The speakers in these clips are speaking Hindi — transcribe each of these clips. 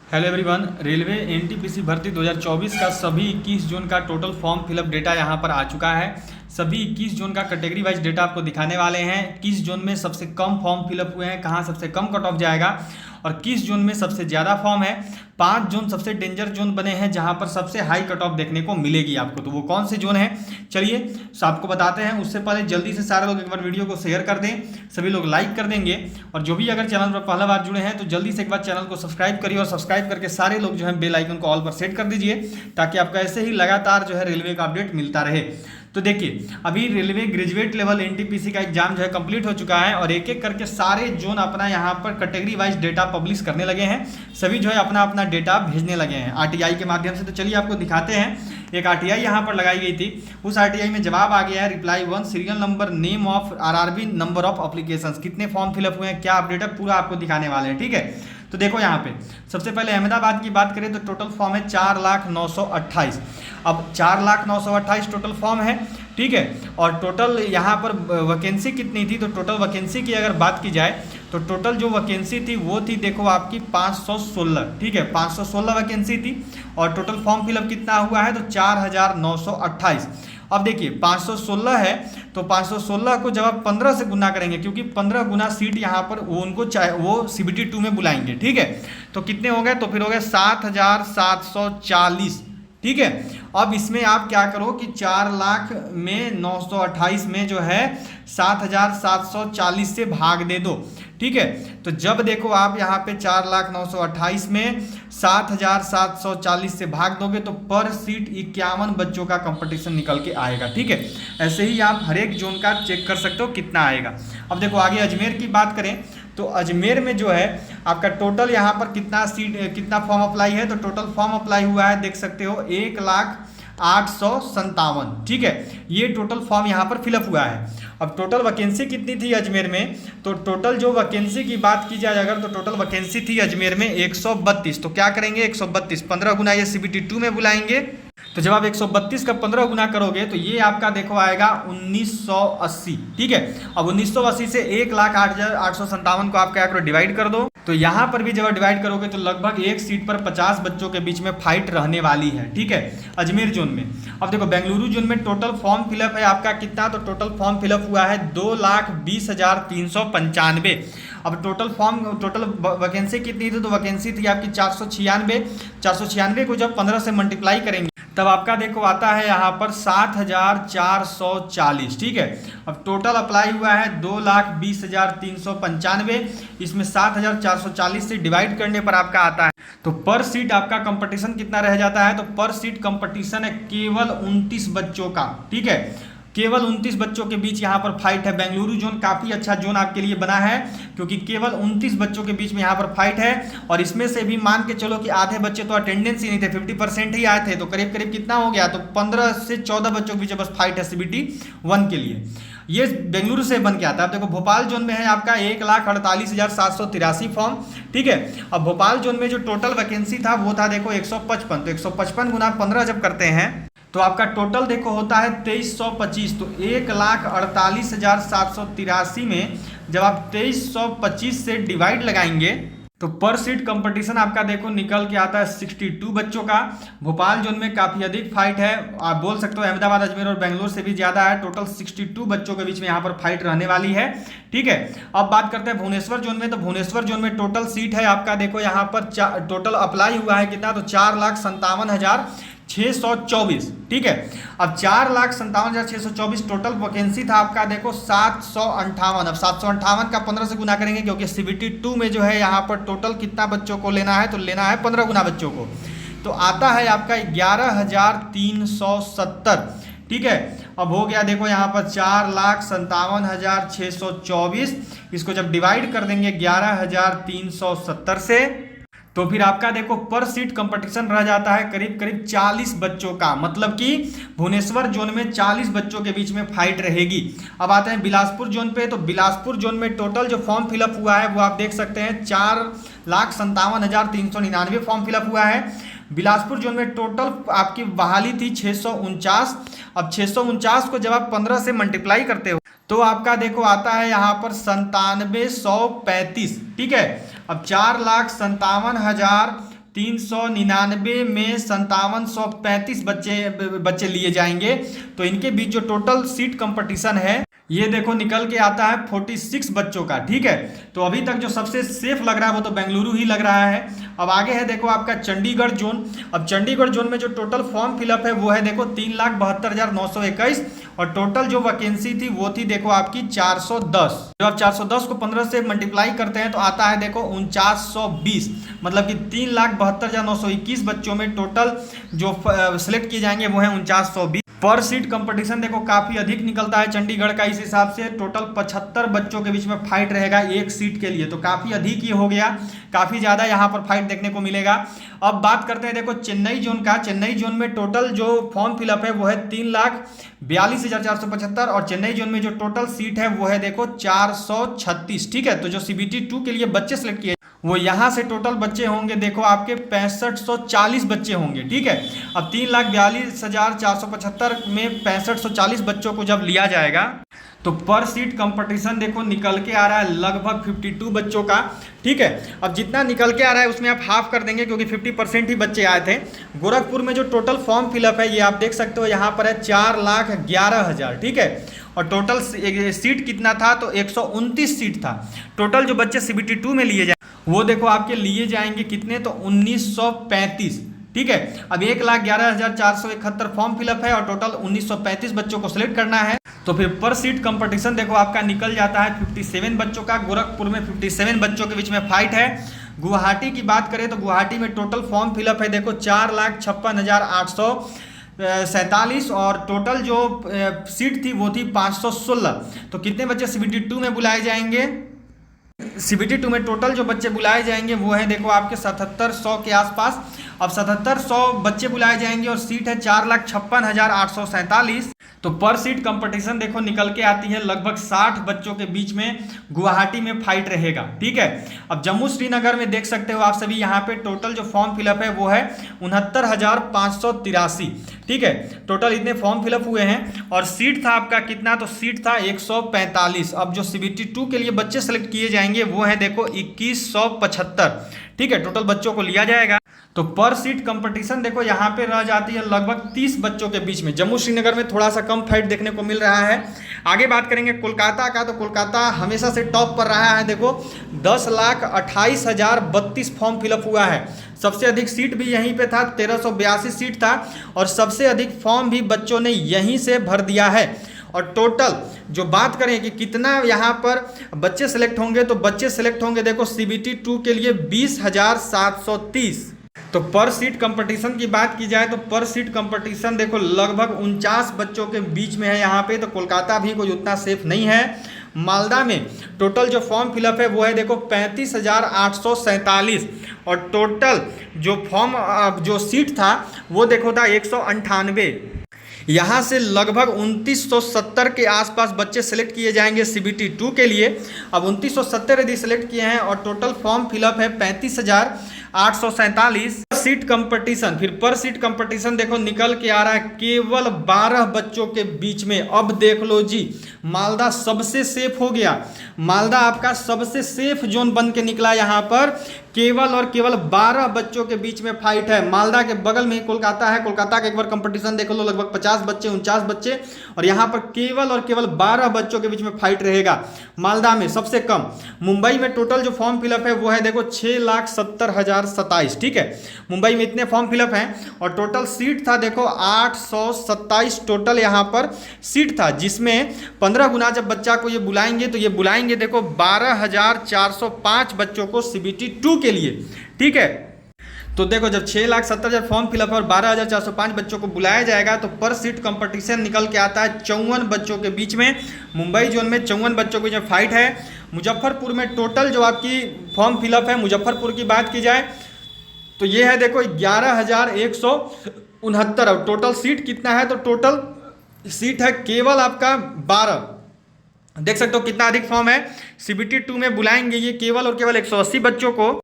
Hello everyone. रेलवे एनटीपीसी भर्ती 2024 का सभी 21 जून का टोटल फॉर्म फिलअप डेटा यहाँ पर आ चुका है। सभी 21 जून का कैटेगरी वाइज डेटा आपको दिखाने वाले हैं। किस जोन में सबसे कम फॉर्म फिलअप हुए हैं, कहाँ सबसे कम कट ऑफ जाएगा और किस जोन में सबसे ज़्यादा फॉर्म है। 5 जोन सबसे डेंजर जोन बने हैं जहाँ पर सबसे हाई कट ऑफ देखने को मिलेगी आपको। तो वो कौन से जोन है, चलिए आपको बताते हैं। उससे पहले जल्दी से सारे लोग एक बार वीडियो को शेयर कर दें, सभी लोग लाइक कर देंगे और जो भी अगर चैनल पर पहला बार जुड़े हैं तो जल्दी से एक बार चैनल को सब्सक्राइब करिए और सब्सक्राइब करके सारे लोग जो है बेल आइकन को ऑल पर सेट कर दीजिए ताकि आपको ऐसे ही लगातार जो है रेलवे का अपडेट मिलता रहे। तो देखिए अभी रेलवे ग्रेजुएट लेवल एनटीपीसी का एग्जाम जो है कंप्लीट हो चुका है और एक एक करके सारे जोन अपना यहाँ पर कैटेगरी वाइज डेटा पब्लिश करने लगे हैं। सभी जो है अपना अपना डेटा भेजने लगे हैं आरटीआई के माध्यम से। तो चलिए आपको दिखाते हैं। एक आरटीआई यहाँ पर लगाई गई थी, उस आरटीआई में जवाब आ गया है reply 1 serial number name of RRB number of applications, कितने फॉर्म फिलअप हुए हैं, क्या अपडेट है, पूरा आपको दिखाने वाले हैं। ठीक है, तो देखो यहाँ पे सबसे पहले अहमदाबाद की बात करें तो टोटल फॉर्म है 4,09,28। अब 4,09,28 टोटल फॉर्म है, ठीक है। और टोटल यहाँ पर वैकेंसी कितनी थी, तो टोटल वैकेंसी की अगर बात की जाए तो टोटल जो वैकेंसी थी वो थी देखो आपकी 516, ठीक है, 516 वैकेंसी थी। और टोटल फॉर्म फिलअप कितना हुआ है तो 4,928। अब देखिए 516 है तो 516 को जब आप 15 से गुना करेंगे, क्योंकि 15 गुना सीट यहाँ पर वो उनको चाहे वो CBT 2 में बुलाएंगे, ठीक है। तो कितने हो गए, तो फिर हो गए 7,740, ठीक है। अब इसमें आप क्या करो कि 4,09,28 में जो है 7,740 से भाग दे दो, ठीक है। तो जब देखो आप यहाँ पे 4,09,28 में 7,740 से भाग दोगे तो पर सीट 51 बच्चों का कंपटीशन निकल के आएगा, ठीक है। ऐसे ही आप हर एक जोन का चेक कर सकते हो कितना आएगा। अब देखो आगे अजमेर की बात करें तो अजमेर में जो है आपका टोटल यहाँ पर कितना फॉर्म अप्लाई है, तो टोटल फॉर्म अप्लाई हुआ है देख सकते हो 1,08,57, ठीक है। ये टोटल फॉर्म यहाँ पर फिलअप हुआ है। अब टोटल वैकेंसी कितनी थी अजमेर में, तो टोटल जो वैकेंसी की बात की जाए अगर तो टोटल वैकेंसी थी अजमेर में 132। तो क्या करेंगे 132 15 गुना ये CBT 2 में बुलाएंगे। तो जब आप 132 का 15 गुना करोगे तो ये आपका देखो आएगा 1980, ठीक है। अब 1980 से 1,08,857 को आप क्या करो डिवाइड कर दो। तो यहाँ पर भी जब डिवाइड करोगे तो लगभग एक सीट पर 50 बच्चों के बीच में फाइट रहने वाली है, ठीक है, अजमेर जोन में। अब देखो बेंगलुरु जोन में टोटल फॉर्म फिलअप है आपका कितना, तो टोटल फॉर्म फिलअप हुआ है 2,20,395। अब टोटल वैकेंसी कितनी थी, तो वैकेंसी थी आपकी 496 को जब 15 से मल्टीप्लाई करेंगे तब आपका देखो आता है यहाँ पर 7,440, ठीक है। अब टोटल अप्लाई हुआ है 2,20,395, इसमें 7,440 से डिवाइड करने पर आपका आता है तो पर सीट आपका कंपटीशन कितना रह जाता है, तो पर सीट कंपटीशन है केवल 29 बच्चों का, ठीक है। केवल 29 बच्चों के बीच यहाँ पर फाइट है। बेंगलुरु जोन काफ़ी अच्छा जोन आपके लिए बना है क्योंकि केवल 29 बच्चों के बीच में यहाँ पर फाइट है और इसमें से भी मान के चलो कि आधे बच्चे तो अटेंडेंस ही नहीं थे, 50% ही आए थे। तो करीब करीब कितना हो गया, तो 15 से 14 बच्चों के बीच बस फाइट है CBT 1 के लिए। ये बेंगलुरु से बन के आता है। अब देखो भोपाल जोन में है आपका 1,48,783 फॉर्म, ठीक है। अब भोपाल जोन में जो टोटल वैकेंसी था वो था देखो 155। तो 155 गुना 15 जब करते हैं तो आपका टोटल देखो होता है 2,325। तो 1,48,783 में जब आप 2,325 से डिवाइड लगाएंगे तो पर सीट कंपटीशन आपका देखो निकल के आता है 62 बच्चों का। भोपाल जोन में काफ़ी अधिक फाइट है, आप बोल सकते हो अहमदाबाद अजमेर और बेंगलोर से भी ज़्यादा है। टोटल 62 बच्चों के बीच में यहाँ पर फाइट रहने वाली है, ठीक है। अब बात करते हैं भुवनेश्वर जोन में। तो भुवनेश्वर जोन में टोटल सीट है आपका देखो यहाँ पर टोटल अप्लाई हुआ है कितना, तो 4,57,624, ठीक है। अब 4,57,624 टोटल वैकेंसी था आपका देखो 758। अब 758 का 15 से गुना करेंगे क्योंकि CBT 2 में जो है यहाँ पर टोटल कितना बच्चों को लेना है, तो लेना है 15 गुना बच्चों को। तो आता है आपका 11,370, ठीक है। अब हो गया देखो यहाँ पर 4,57,624, इसको जब डिवाइड कर देंगे 11,370 से तो फिर आपका देखो पर सीट कंपटीशन रह जाता है करीब करीब 40 बच्चों का, मतलब कि भुवनेश्वर जोन में 40 बच्चों के बीच में फाइट रहेगी। अब आते हैं बिलासपुर जोन पे। तो बिलासपुर जोन में टोटल जो फॉर्म फिलअप हुआ है वो आप देख सकते हैं 4,57,399 फॉर्म फिलअप हुआ है। बिलासपुर जोन में टोटल आपकी बहाली थी 649। अब 649 को जब आप 15 से मल्टीप्लाई करते हो तो आपका देखो आता है यहाँ पर 97,135, ठीक है। अब 4,57,399 399 में 5735 बच्चे लिए जाएंगे। तो इनके बीच जो टोटल सीट कंपटीशन है ये देखो निकल के आता है 46 बच्चों का। ठीक है, तो अभी तक जो सबसे सेफ लग रहा है वो तो बेंगलुरु ही लग रहा है। अब आगे है देखो आपका चंडीगढ़ जोन। अब चंडीगढ़ जोन में जो टोटल फॉर्म फिलअप है वो है देखो 3,72,921 और टोटल जो वैकेंसी थी वो थी देखो आपकी 410। जब आप 410 को 15 से मल्टीप्लाई करते हैं तो आता है देखो 4920, मतलब कि 3,72,921 बच्चों में टोटल जो सिलेक्ट किए जाएंगे वो है 4920। पर सीट कंपटीशन देखो काफी अधिक निकलता है चंडीगढ़ का। इस हिसाब से टोटल 75 बच्चों के बीच में फाइट रहेगा एक सीट के लिए, तो काफी अधिक ही हो गया, काफी ज्यादा यहाँ पर फाइट देखने को मिलेगा। अब बात करते हैं देखो चेन्नई जोन का। चेन्नई जोन में टोटल जो फॉर्म फिलअप है वो है 3,42,475 और चेन्नई जोन में जो टोटल सीट है वो है देखो 436। ठीक है, तो जो CBT 2 के लिए बच्चे सिलेक्ट किए वो यहाँ से टोटल बच्चे होंगे देखो आपके 6540 बच्चे होंगे। ठीक है, अब 3,42,475 में 6540 बच्चों को जब लिया जाएगा तो पर सीट कंपटीशन देखो निकल के आ रहा है लगभग 52 बच्चों का। ठीक है, अब जितना निकल के आ रहा है उसमें आप हाफ कर देंगे क्योंकि 50% ही बच्चे आए थे। गोरखपुर में जो टोटल फॉर्म फिलअप है ये आप देख सकते हो यहाँ पर है 4,11,000। ठीक है, और टोटल सीट कितना था तो 129 सीट था। टोटल जो बच्चे CBT 2 में लिए जाए वो देखो आपके लिए जाएंगे कितने तो 1935। ठीक है, अब 1,11,471 फॉर्म फिलअप है और टोटल 1935 बच्चों को सिलेक्ट करना है। तो फिर पर सीट कंपटीशन देखो आपका निकल जाता है 57 बच्चों का। गोरखपुर में 57 बच्चों के बीच में फाइट है। गुवाहाटी की बात करें तो गुवाहाटी में टोटल फॉर्म फिलअप है देखो 4,56,847 और टोटल जो सीट थी वो थी 516। तो कितने बच्चे CBT 2 में बुलाए जाएंगे? CBT 2 में टोटल जो बच्चे बुलाए जाएंगे वो है देखो आपके 7700 के आसपास। अब 7700 बच्चे बुलाए जाएंगे और सीट है 4,56,847। तो पर सीट कंपटीशन देखो निकल के आती है लगभग 60 बच्चों के बीच में गुवाहाटी में फाइट रहेगा। ठीक है, अब जम्मू श्रीनगर में देख सकते हो आप सभी यहाँ पे टोटल जो फॉर्म फिलअप है वो है 69,583। ठीक है, टोटल इतने फॉर्म फिलअप हुए हैं और सीट था आपका कितना तो सीट था 145। अब जो CBT 2 के लिए बच्चे सेलेक्ट किए जाएंगे वो है देखो 2175। ठीक है, टोटल बच्चों को लिया जाएगा। तो पर सीट कंपटीशन देखो यहाँ पे रह जाती है लगभग 30 बच्चों के बीच में। जम्मू श्रीनगर में थोड़ा सा कम फाइट देखने को मिल रहा है। आगे बात करेंगे कोलकाता का, तो कोलकाता हमेशा से टॉप पर रहा है। देखो 10,28,032 फॉर्म फिलअप हुआ है। सबसे अधिक सीट भी यहीं पे था, 1382 सीट था और सबसे अधिक फॉर्म भी बच्चों ने यहीं से भर दिया है। और टोटल जो बात करें कि कितना यहाँ पर बच्चे सेलेक्ट होंगे तो बच्चे सेलेक्ट होंगे देखो CBT 2 के लिए 20,730। तो पर सीट कंपटीशन की बात की जाए तो पर सीट कंपटीशन देखो लगभग 49 बच्चों के बीच में है यहाँ पे। तो कोलकाता भी कोई उतना सेफ नहीं है। मालदा में टोटल जो फॉर्म फिलअप है वो है देखो 35,847 और टोटल जो फॉर्म जो सीट था वो देखो था 198। यहाँ से लगभग 2970 के आसपास बच्चे सेलेक्ट किए जाएंगे CBT 2 के लिए। अब 2970 यदि सेलेक्ट किए हैं और टोटल फॉर्म फिलअप है 35,847। सीट कंपटीशन, फिर पर सीट कंपटीशन देखो निकल के आ रहा है केवल 12 बच्चों के बीच में। अब देख लो जी, मालदा सबसे सेफ हो गया। मालदा आपका सबसे सेफ जोन बन के निकला। यहाँ पर केवल और केवल 12 बच्चों के बीच में फाइट है। मालदा के बगल में ही कोलकाता है। कोलकाता का एक बार कंपटीशन देख लो, लगभग 50 बच्चे 49 बच्चे और यहाँ पर केवल और केवल 12 बच्चों के बीच में फाइट रहेगा। मालदा में सबसे कम। मुंबई में टोटल जो फॉर्म फिलअप है वो है देखो 6,70,027। ठीक है, मुंबई में इतने फॉर्म फिलअप हैं और टोटल सीट था देखो 827 टोटल यहाँ पर सीट था, जिसमें 15 गुना जब बच्चा को ये बुलाएंगे तो ये बुलाएंगे देखो 12,405 बच्चों को CBT 2 के लिए। ठीक है, तो देखो जब 6,70,000 फॉर्म फिलअप और 12,405 बच्चों को बुलाया जाएगा तो पर सीट कंपटीशन निकल के आता है 54 बच्चों के बीच में। मुंबई जोन में 54 बच्चों के बीच में फाइट है। मुजफ्फरपुर में टोटल जो आपकी फॉर्म फिलअप है, मुजफ्फरपुर की बात की जाए तो ये है देखो 11,169 और टोटल सीट कितना है तो टोटल सीट है केवल आपका 12। देख सकते हो कितना अधिक फॉर्म है। CBT 2 में बुलाएंगे ये केवल और केवल 180 बच्चों को।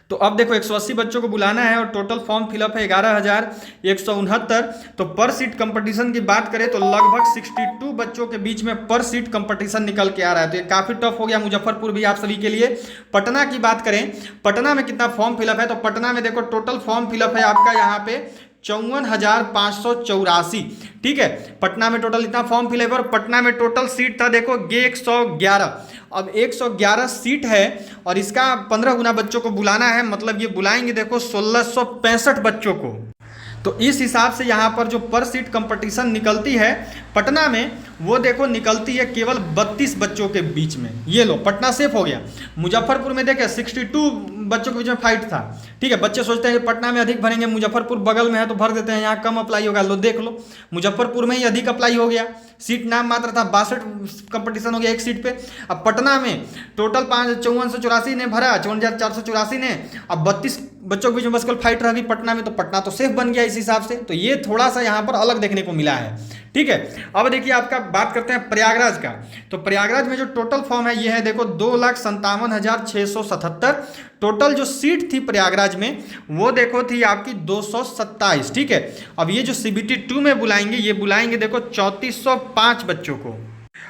तो अब देखो 180 बच्चों को बुलाना है और टोटल फॉर्म फिलअप है 11,169। तो पर सीट कंपटीशन की बात करें तो लगभग 62 बच्चों के बीच में पर सीट कंपटीशन निकल के आ रहा है। तो ये काफ़ी टफ हो गया मुजफ्फरपुर भी आप सभी के लिए। पटना की बात करें, पटना में कितना फॉर्म फिलअप है, तो पटना में देखो टोटल फॉर्म फिलअप है आपका यहाँ पे 54,584। ठीक है, पटना में टोटल इतना फॉर्म फिलअप है और पटना में टोटल सीट था देखो 111। अब 111 सीट है और इसका 15 गुना बच्चों को बुलाना है, मतलब ये बुलाएंगे देखो 1665 बच्चों को। तो इस हिसाब से यहाँ पर जो पर सीट कंपटीशन निकलती है पटना में, वो देखो निकलती है केवल 32 बच्चों के बीच में। ये लो, पटना सेफ हो गया। मुजफ्फरपुर में देखे 62 बच्चों के बीच में फाइट था। ठीक है, बच्चे सोचते हैं कि पटना में अधिक भरेंगे, मुजफ्फरपुर बगल में है तो भर देते हैं, यहाँ कम अप्लाई होगा। लो देख लो, मुजफ्फरपुर में ही अधिक अप्लाई हो गया, सीट नाम मात्र था, 62 कंपटीशन हो गया एक सीट पे। अब पटना में टोटल 5484 ने भरा, 5484 ने, अब 32 बच्चों के बीच में बस कल फाइट रह गई पटना में, तो पटना तो सेफ बन गया इस हिसाब से। तो ये थोड़ा सा यहाँ पर अलग देखने को मिला है। ठीक है, अब देखिए आपका बात करते हैं प्रयागराज का। तो प्रयागराज में जो टोटल फॉर्म है ये है देखो 2,57,677। टोटल जो सीट थी प्रयागराज में वो देखो थी आपकी 227। ठीक है, अब ये जो CBT 2 में बुलाएंगे, ये बुलाएंगे देखो 3405 बच्चों को।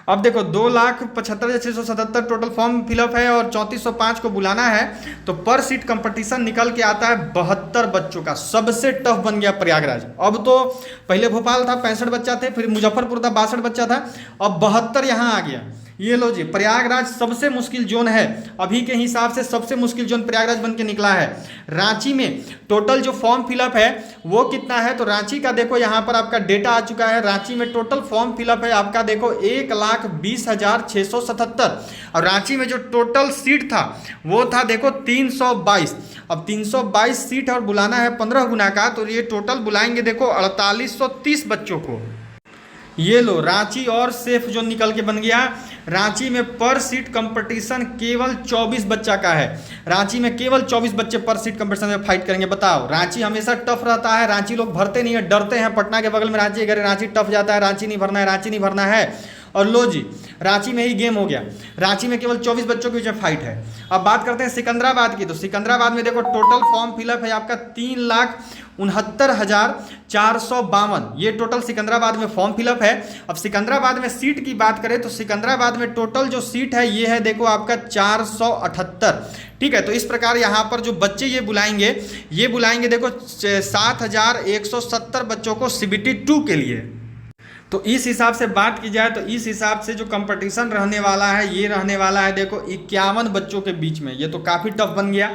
अब देखो 2,75,677 टोटल फॉर्म फिलअप है और 3405 को बुलाना है। तो पर सीट कंपटीशन निकल के आता है 72 बच्चों का। सबसे टफ बन गया प्रयागराज। अब तो पहले भोपाल था 65 बच्चा थे, फिर मुजफ्फरपुर था 62 बच्चा था, अब 72 यहाँ आ गया। ये लो जी, प्रयागराज सबसे मुश्किल जोन है अभी के हिसाब से, सबसे मुश्किल जोन प्रयागराज बन के निकला है। रांची में टोटल जो फॉर्म फिलअप है वो कितना है, तो रांची का देखो यहाँ पर आपका डेटा आ चुका है। रांची में टोटल फॉर्म फिलअप है आपका देखो 1,20,677 और रांची में जो टोटल सीट था वो था देखो 322। अब 322 सीट और बुलाना है 15 गुना का, तो ये टोटल बुलाएंगे देखो 4830 बच्चों को। ये लो, रांची और सेफ जोन निकल के बन गया। रांची में पर सीट कंपटीशन केवल 24 बच्चा का है। रांची में केवल 24 बच्चे पर सीट कंपटीशन में फाइट करेंगे। बताओ, रांची हमेशा टफ रहता है, रांची लोग भरते नहीं है, डरते हैं। पटना के बगल में रांची, अगर रांची टफ जाता है, रांची नहीं भरना है, रांची नहीं भरना है। और लो जी, रांची में ही गेम हो गया। रांची में केवल 24 बच्चों के बीच में फाइट है। अब बात करते हैं सिकंदराबाद की। तो सिकंदराबाद में देखो टोटल फॉर्म फिलअप है आपका 3,69,452। ये टोटल सिकंदराबाद में फॉर्म फिलअप है। अब सिकंदराबाद में सीट की बात करें तो सिकंदराबाद में टोटल जो सीट है ये है देखो आपका 478। ठीक है, तो इस प्रकार यहाँ पर जो बच्चे ये बुलाएंगे देखो 7,170 बच्चों को CBT 2 के लिए। तो इस हिसाब से बात की जाए तो इस हिसाब से जो कंपटीशन रहने वाला है ये रहने वाला है देखो 51 बच्चों के बीच में। ये तो काफ़ी टफ बन गया।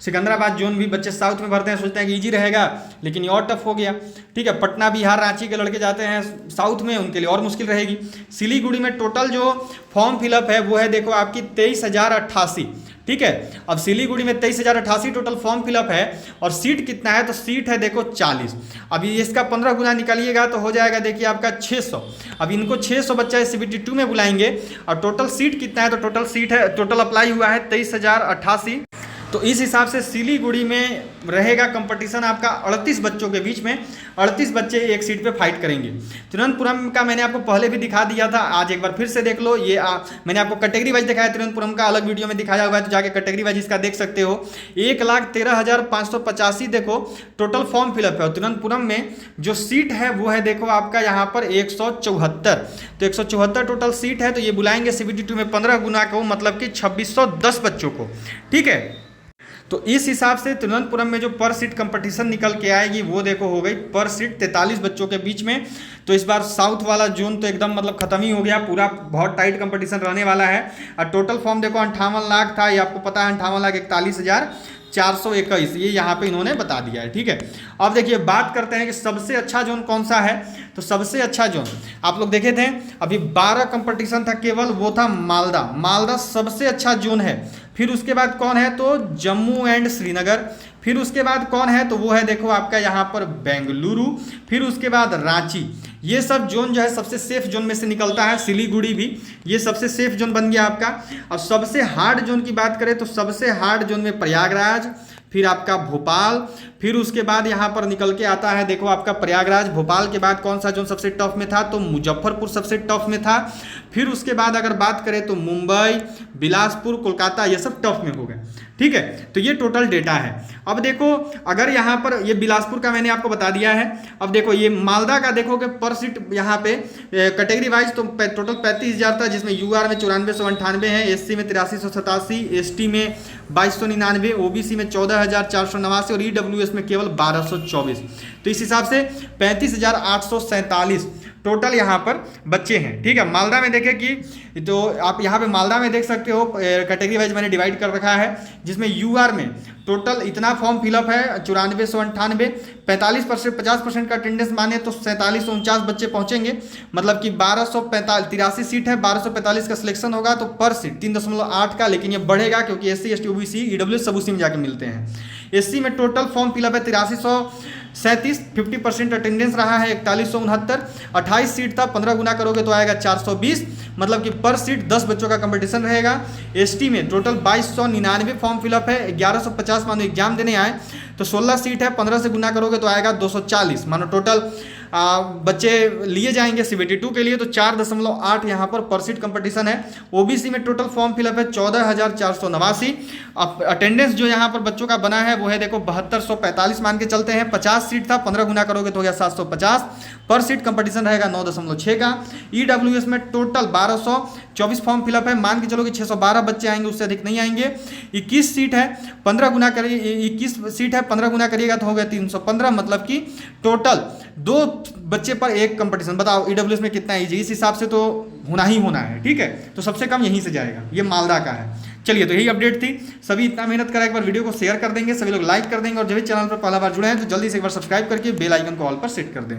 सिकंदराबाद जोन भी बच्चे साउथ में भरते हैं, सोचते हैं कि इजी रहेगा, लेकिन ये और टफ हो गया। ठीक है, पटना बिहार रांची के लड़के जाते हैं साउथ में, उनके लिए और मुश्किल रहेगी। सिलीगुड़ी में टोटल जो फॉर्म फिलअप है वो है देखो आपकी 23,088। ठीक है, अब सिलीगुड़ी में 23,088 टोटल फॉर्म फिलअप है और सीट कितना है, तो सीट है देखो 40। अभी इसका 15 गुना निकालिएगा तो हो जाएगा देखिए आपका 600। अब इनको 600 बच्चा CBT 2 में बुलाएंगे और टोटल सीट कितना है, तो टोटल सीट है, टोटल अप्लाई हुआ है 23,088। तो इस हिसाब से सिलीगुड़ी में रहेगा कंपटीशन आपका 38 बच्चों के बीच में। 38 बच्चे एक सीट पे फाइट करेंगे। तिरुवनंतपुरम का मैंने आपको पहले भी दिखा दिया था, आज एक बार फिर से देख लो। ये मैंने आपको कैटेगरी वाइज दिखाया, तिरुवनंतपुरम का अलग वीडियो में दिखाया हुआ है, तो जाके कैटेगरी वाइज इसका देख सकते हो। 1,13,585 देखो टोटल फॉर्म फिलअप है और तिरुवनंतपुरम में जो सीट है वो है देखो आपका यहाँ पर 174। तो 174 टोटल सीट है। तो ये बुलाएंगे CBT 2 में 15 गुना को, मतलब कि 2610 बच्चों को। ठीक है, तो इस हिसाब से तिरुवनंतपुरम में जो पर सीट कंपटीशन निकल के आएगी वो देखो हो गई पर सीट 43 बच्चों के बीच में। तो इस बार साउथ वाला जोन तो एकदम मतलब खत्म ही हो गया, पूरा बहुत टाइट कंपटीशन रहने वाला है। और टोटल फॉर्म देखो 58 लाख था, ये आपको पता है 58,41,421, ये यहाँ पे इन्होंने बता दिया है। ठीक है, अब देखिए बात करते हैं कि सबसे अच्छा जोन कौन सा है। तो सबसे अच्छा जोन आप लोग देखे थे, अभी 12 कंपटीशन था केवल, वो था मालदा। मालदा सबसे अच्छा जोन है। फिर उसके बाद कौन है, तो जम्मू एंड श्रीनगर। फिर उसके बाद कौन है, तो वो है देखो आपका यहाँ पर बेंगलुरु। फिर उसके बाद रांची। ये सब जोन जो है सबसे सेफ जोन में से निकलता है। सिलीगुड़ी भी ये सबसे सेफ जोन बन गया आपका। अब सबसे हार्ड जोन की बात करें तो सबसे हार्ड जोन में प्रयागराज, फिर आपका भोपाल, फिर उसके बाद यहाँ पर निकल के आता है देखो आपका प्रयागराज। भोपाल के बाद कौन सा जोन सबसे टफ में था, तो मुजफ्फरपुर सबसे टफ में था। फिर उसके बाद अगर बात करें तो मुंबई, बिलासपुर, कोलकाता, ये सब टफ में हो गए। ठीक है, तो ये टोटल डेटा है। अब देखो अगर यहाँ पर ये बिलासपुर का मैंने आपको बता दिया है। अब देखो ये मालदा का देखोगे पर सीट यहाँ पे कैटेगरी वाइज तो टोटल 35,000 था, जिसमें यूआर में 9498 है, एससी में 8387, एसटी में 2299, ओबीसी में 14,489 और ईडब्ल्यूएस में केवल 1224। तो इस हिसाब से 35,847 टोटल यहाँ पर बच्चे हैं। ठीक है, मालदा में देखें कि तो आप यहाँ पे मालदा में देख सकते हो कैटेगरी वाइज मैंने डिवाइड कर रखा है, जिसमें यूआर में टोटल इतना फॉर्म फिलअप है 9498, 45% 50% का अटेंडेंस माने तो 4749 बच्चे पहुंचेंगे, मतलब कि 1283 सीट है, 1245 का सिलेक्शन होगा तो पर सीट 3.8 का, लेकिन ये बढ़ेगा क्योंकि एससी एसटी ओबीसी ईडब्ल्यूएस सब उसी में जाके मिलते हैं। एससी में टोटल फॉर्म फिलअप है 8337, 50% अटेंडेंस रहा है 4169, 28 सीट था, 15 गुना करोगे तो आएगा 420, मतलब कि पर सीट 10 बच्चों का कंपटीशन रहेगा। एसटी में टोटल 2299 फॉर्म फिलअप है, 1150 मानो एग्जाम देने आए तो 16 सीट है, 15 से गुना करोगे तो आएगा 240, मानो टोटल बच्चे लिए जाएंगे सीबीटी 2 के लिए तो 4.8 यहाँ पर सीट कंपटीशन है। ओबीसी में टोटल फॉर्म फिलअप है 14,489। अब अटेंडेंस जो यहाँ पर बच्चों का बना है वो है देखो 7245 मान के चलते हैं, 50 सीट था, 15 गुना करोगे तो हो गया 750, पर सीट कंपटीशन रहेगा 9.6 का। ईडब्ल्यूएस में टोटल 1224 फॉर्म फिलअप है, मान के चलो कि 612 बच्चे आएंगे, उससे अधिक नहीं आएंगे। 21 सीट है, 15 गुना करिए, 21 सीट है 15 गुना करिएगा तो हो गया 315, मतलब कि टोटल 2 बच्चे पर एक कंपटीशन। बताओ ईडब्ल्यूएस में कितना ईजी, इस हिसाब से तो होना ही होना है। ठीक है, तो सबसे कम यहीं से जाएगा, ये मालदा का है। चलिए, तो यही अपडेट थी। सभी इतना मेहनत करा, एक बार वीडियो को शेयर कर देंगे, सभी लोग लाइक कर देंगे और जब भी चैनल पर पहला बार जुड़े हैं तो जल्दी से एक बार सब्सक्राइब करके बेल आइकन को ऑल पर सेट कर दें।